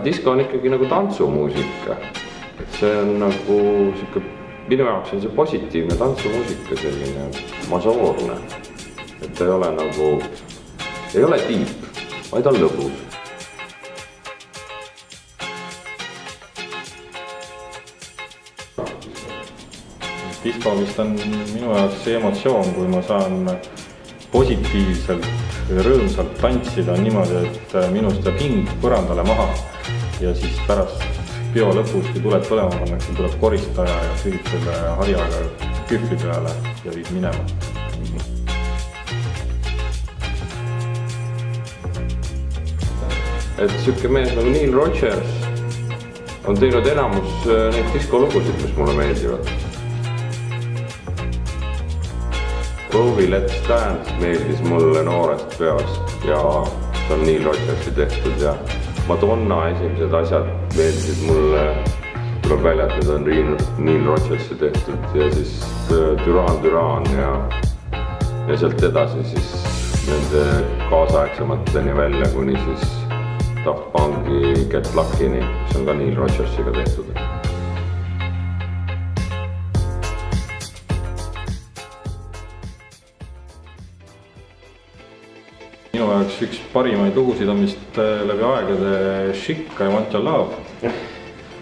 disko on ikkagi nagu tantsumuusika. Et see on nagu siuke, minu jaoks on see positiivne tantsumuusika, selline mažoorne. Et ei ole nagu, ei ole tiip, vaid on lõbus. Disko vist on minu jaoks see emotsioon, kui ma saan positiivselt ja rõõmsalt tantsida niimoodi, et minust jääb hing põrandale maha ja siis pärast peo lõpus, kui tuleb põlema pannakse, tuleb koristaja ja süüb selle harjaga kühvli peale ja viib minema. Et siuke mees nagu Neil Rogers on teinud enamus neid diskolugusid, mis mulle meeldivad. Bowie Let's Dance meeldis mulle noorest peast ja see on Neil Rogersi tehtud ja Madonna esimesed asjad meeldisid mulle, tuleb välja, et need on Neil Rogersi tehtud ja siis Duran Duran ja sealt edasi siis nende kaasaegsemateni välja kuni siis Daft Punki Get Luckini, mis on ka Neil Rogersiga tehtud. Minu jaoks üks parimaid lugusid on vist läbi aegade Chic I Want Your Love,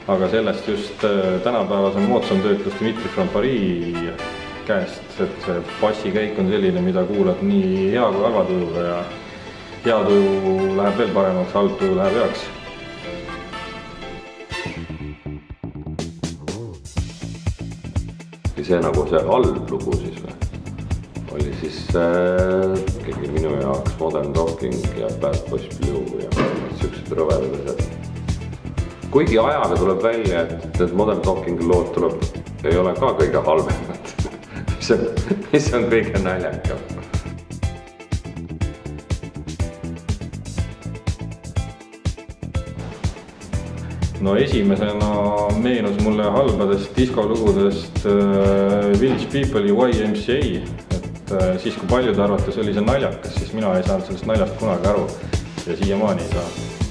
aga sellest just tänapäevase moodsam töötlus Dimitri from Paris käest, et see bassikäik on selline, mida kuulad nii hea kui halva tujuga ja hea tuju läheb veel paremaks, halb tuju läheb heaks. See nagu see halb lugu siis või? Oli siis ikkagi minu jaoks Modern Talking ja Bad Boys Blue ja siuksed rõvedad asjad. Kuigi ajaga tuleb välja, et Modern Talking lood ei ole ka kõige halvemad, mis on kõige naljakam. No esimesena meenus mulle halbadest diskolugudest Village People ja YMCA. Siis kui paljude arvates oli see naljakas, siis mina ei saanud sellest naljast kunagi aru ja siiamaani ei saa.